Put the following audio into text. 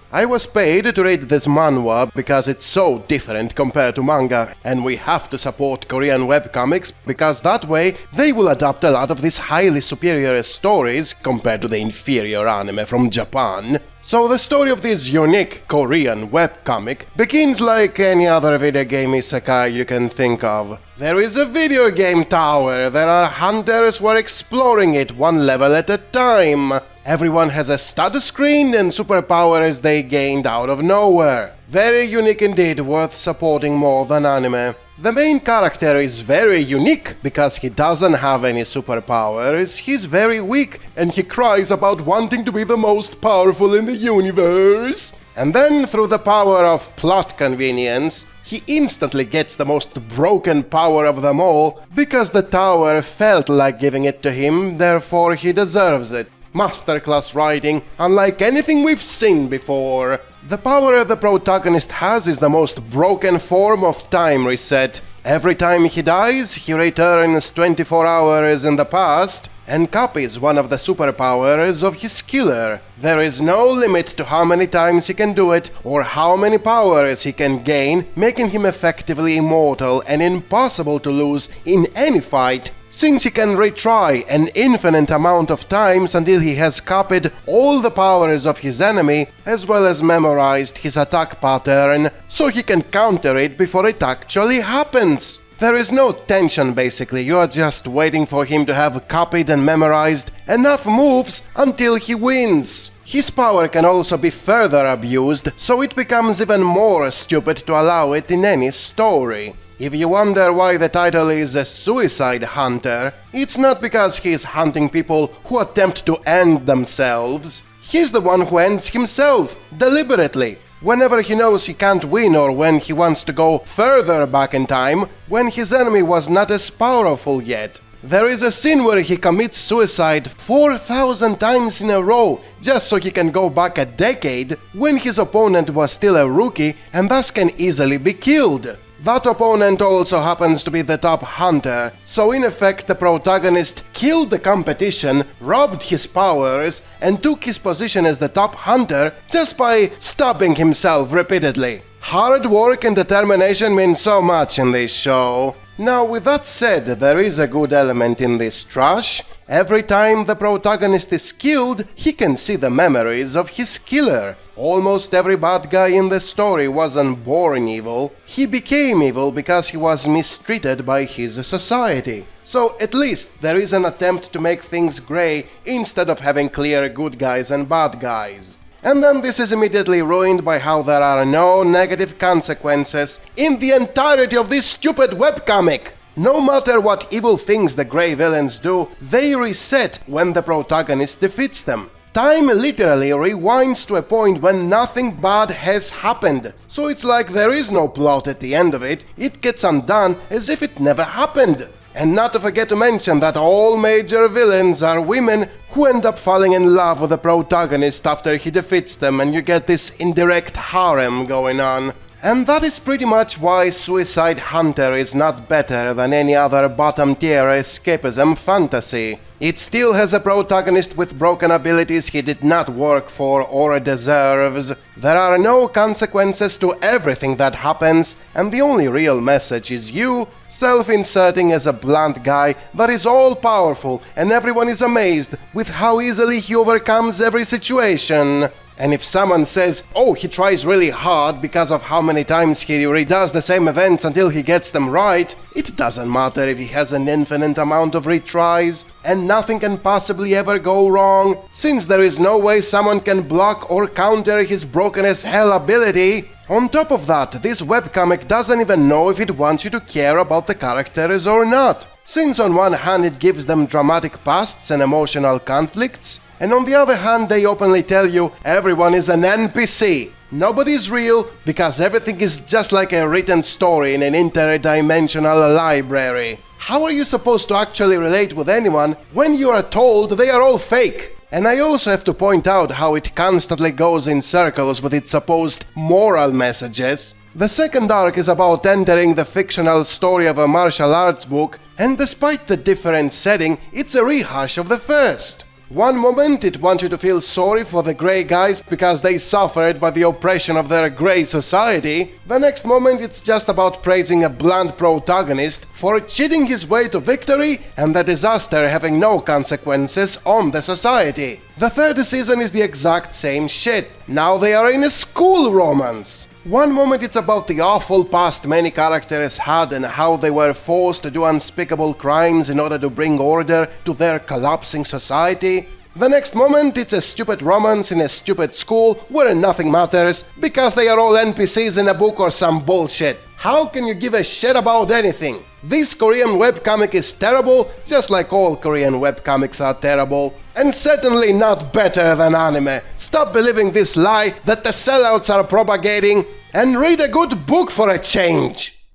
I was paid to read this manhwa because it's so different compared to manga, and we have to support Korean webcomics because that way they will adapt a lot of these highly superior stories compared to the inferior anime from Japan. So the story of this unique Korean webcomic begins like any other video game isekai you can think of. There is a video game tower, there are hunters who are exploring it one level at a time. Everyone has a status screen and superpowers they gained out of nowhere. Very unique indeed, worth supporting more than anime. The main character is very unique because he doesn't have any superpowers, he's very weak and he cries about wanting to be the most powerful in the universe. And then through the power of plot convenience, he instantly gets the most broken power of them all because the tower felt like giving it to him, therefore he deserves it. Masterclass writing, unlike anything we've seen before. The power the protagonist has is the most broken form of time reset. Every time he dies, he returns 24 hours in the past and copies one of the superpowers of his killer. There is no limit to how many times he can do it or how many powers he can gain, making him effectively immortal and impossible to lose in any fight, since he can retry an infinite amount of times until he has copied all the powers of his enemy as well as memorized his attack pattern, so he can counter it before it actually happens. There is no tension basically, you are just waiting for him to have copied and memorized enough moves until he wins. His power can also be further abused, so it becomes even more stupid to allow it in any story. If you wonder why the title is Su1c1d3 Hunter, it's not because he's hunting people who attempt to end themselves. He's the one who ends himself, deliberately, whenever he knows he can't win or when he wants to go further back in time, when his enemy was not as powerful yet. There is a scene where he commits suicide 4,000 times in a row, just so he can go back a decade, when his opponent was still a rookie and thus can easily be killed. That opponent also happens to be the top hunter, so in effect the protagonist killed the competition, robbed his powers, and took his position as the top hunter just by stabbing himself repeatedly. Hard work and determination mean so much in this show. Now, with that said, there is a good element in this trash. Every time the protagonist is killed, he can see the memories of his killer. Almost every bad guy in the story wasn't born evil. He became evil because he was mistreated by his society. So at least there is an attempt to make things grey instead of having clear good guys and bad guys. And then this is immediately ruined by how there are no negative consequences in the entirety of this stupid webcomic. No matter what evil things the grey villains do, they reset when the protagonist defeats them. Time literally rewinds to a point when nothing bad has happened. So it's like there is no plot at the end of it, it gets undone as if it never happened. And not to forget to mention that all major villains are women who end up falling in love with the protagonist after he defeats them, and you get this indirect harem going on. And that is pretty much why Su1c1d3 Hunter is not better than any other bottom-tier escapism fantasy. It still has a protagonist with broken abilities he did not work for or deserves. There are no consequences to everything that happens, and the only real message is you self-inserting as a blunt guy that is all-powerful, and everyone is amazed with how easily he overcomes every situation. And if someone says, oh, he tries really hard because of how many times he redoes the same events until he gets them right, it doesn't matter if he has an infinite amount of retries, and nothing can possibly ever go wrong, since there is no way someone can block or counter his broken as hell ability. On top of that, this webcomic doesn't even know if it wants you to care about the characters or not, since on one hand it gives them dramatic pasts and emotional conflicts, and on the other hand they openly tell you everyone is an NPC. Nobody is real because everything is just like a written story in an interdimensional library. How are you supposed to actually relate with anyone when you are told they are all fake? And I also have to point out how it constantly goes in circles with its supposed moral messages. The second arc is about entering the fictional story of a martial arts book, and despite the different setting, it's a rehash of the first. One moment it wants you to feel sorry for the grey guys because they suffered by the oppression of their grey society, the next moment it's just about praising a blunt protagonist for cheating his way to victory and the disaster having no consequences on the society. The third season is the exact same shit. Now they are in a school romance. One moment it's about the awful past many characters had and how they were forced to do unspeakable crimes in order to bring order to their collapsing society. The next moment it's a stupid romance in a stupid school where nothing matters because they are all NPCs in a book or some bullshit. How can you give a shit about anything? This Korean webcomic is terrible, just like all Korean webcomics are terrible. And certainly not better than anime. Stop believing this lie that the sellouts are propagating and read a good book for a change.